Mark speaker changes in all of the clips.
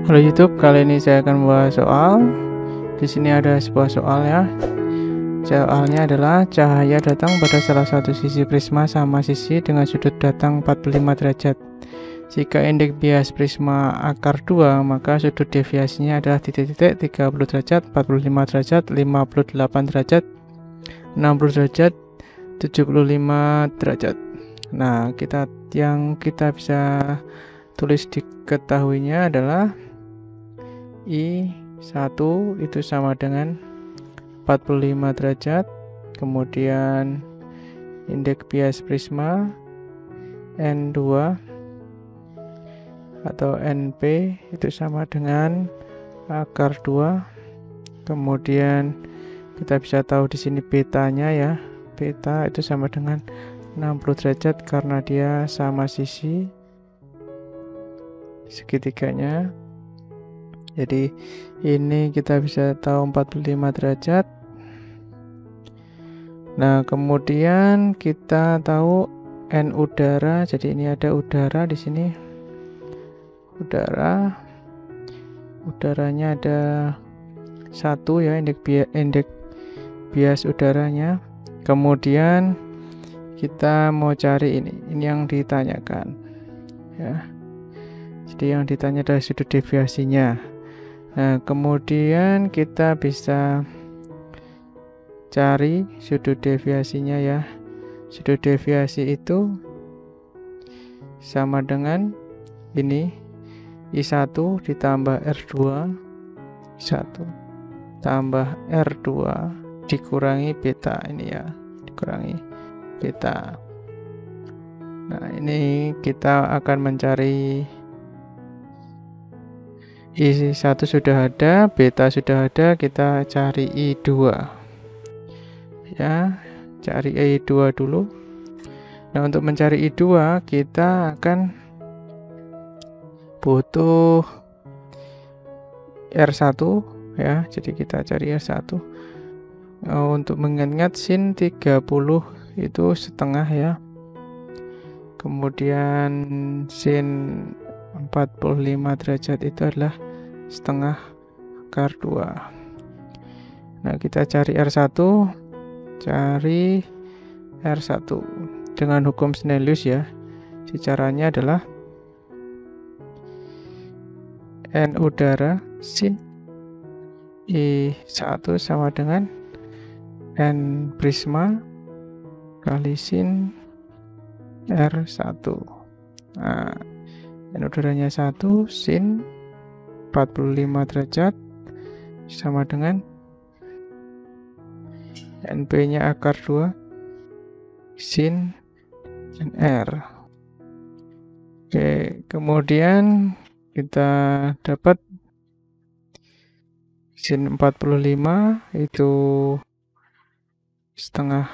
Speaker 1: Halo YouTube, kali ini saya akan membuat soal. Di sini ada sebuah soal ya. Soalnya adalah cahaya datang pada salah satu sisi prisma sama sisi dengan sudut datang 45 derajat. Jika indeks bias prisma akar 2, maka sudut deviasinya adalah titik-titik 30 derajat, 45 derajat, 58 derajat, 60 derajat, 75 derajat. Nah, yang kita bisa tulis diketahuinya adalah I1 itu sama dengan 45 derajat, kemudian indeks bias prisma N2 atau NP itu sama dengan akar 2. Kemudian kita bisa tahu di sini betanya ya, beta itu sama dengan 60 derajat karena dia sama sisi segitiganya. Jadi ini kita bisa tahu 45 derajat. Nah, kemudian kita tahu N udara. Jadi ini ada udara di sini. Udaranya ada 1 ya, indeks bias udaranya. Kemudian kita mau cari ini yang ditanyakan ya. Jadi yang ditanya adalah sudut deviasinya. Nah, kemudian kita bisa cari sudut deviasinya ya. Sudut deviasi itu sama dengan ini I1 ditambah R2, I1 tambah R2 dikurangi beta ini ya, dikurangi beta. Nah, ini kita akan mencari I1 sudah ada, beta sudah ada, kita cari I2 ya, cari I2 dulu. Nah, untuk mencari I2 kita akan butuh R1 ya, jadi kita cari R1. Untuk mengingat sin 30 itu setengah ya, kemudian sin 45 derajat itu adalah setengah akar 2. Nah, kita cari R1, cari R1 dengan hukum Snellius ya. Jadi caranya adalah N udara sin I1 sama dengan N prisma kali sin R1. Nah, N udaranya 1 sin 45 derajat sama dengan NP nya akar 2 sin NR. Oke, kemudian kita dapat sin 45 itu setengah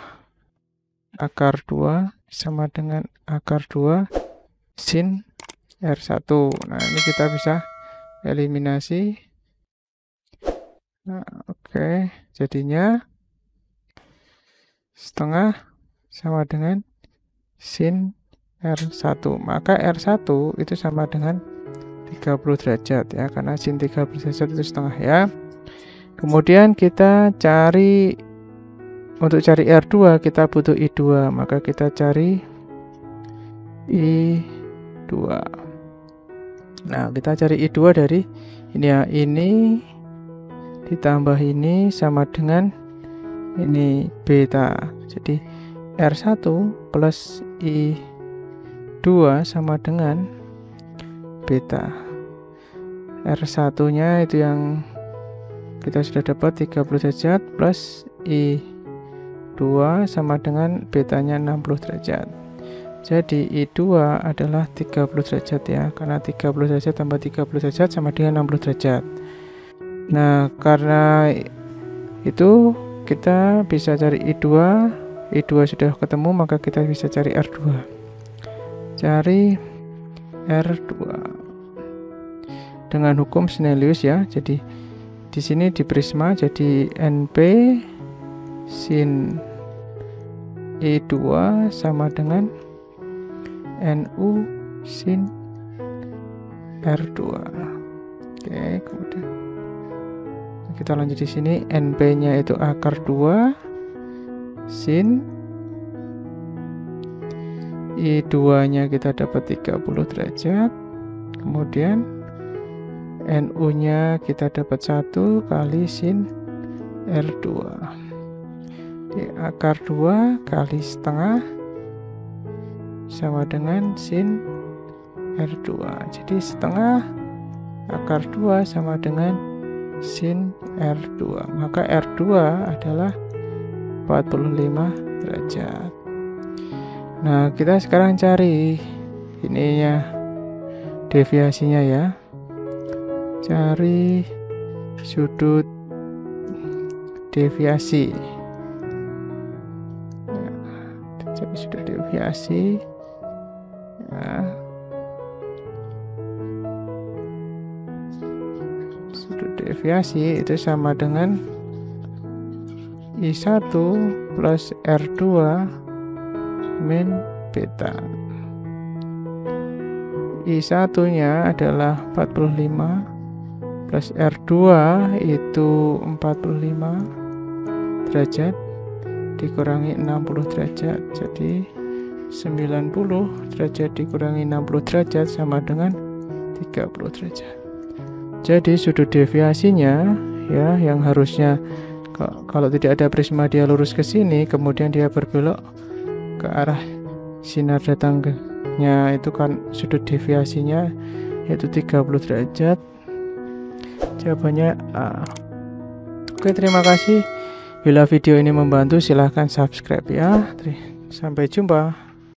Speaker 1: akar 2 sama dengan akar 2 sin R1. Nah, ini kita bisa eliminasi. Nah, oke, jadinya setengah sama dengan sin R1. Maka R1 itu sama dengan 30 derajat ya, karena sin 30 derajat itu setengah ya. Kemudian kita cari, untuk cari R2 kita butuh I2, maka kita cari I2. Nah, kita cari I2 dari ini ya, ini ditambah ini sama dengan ini beta. Jadi R1 plus I2 sama dengan beta. R1 nya itu yang kita sudah dapat 30 derajat plus I2 sama dengan betanya 60 derajat. Jadi I2 adalah 30 derajat ya, karena 30 derajat tambah 30 derajat sama dengan 60 derajat. Nah, karena itu kita bisa cari I2. I2 sudah ketemu, maka kita bisa cari R2. Cari R2 dengan hukum Snellius ya. Jadi di sini di prisma jadi NP sin I2 sama dengan NU sin R2. Oke, kemudian kita lanjut di sini. NP-nya itu akar 2 sin I2-nya kita dapat 30 derajat. Kemudian NU-nya kita dapat 1 kali sin R2. Di akar 2 kali setengah sama dengan sin R2. Jadi setengah akar 2 sama dengan sin R2. Maka R2 adalah 45 derajat. Nah, kita sekarang cari ininya, deviasinya ya. Cari sudut deviasi. Cari sudut deviasi. Ya. Sudut deviasi itu sama dengan I1 plus R2 min beta. I1 nya adalah 45 plus R2 itu 45 derajat dikurangi 60 derajat, jadi 90 derajat dikurangi 60 derajat sama dengan 30 derajat. Jadi sudut deviasinya ya, yang harusnya kalau tidak ada prisma dia lurus ke sini, kemudian dia berbelok ke arah sinar datangnya, itu kan sudut deviasinya yaitu 30 derajat. Jawabannya A. Oke, terima kasih. Bila video ini membantu silahkan subscribe ya. Sampai jumpa.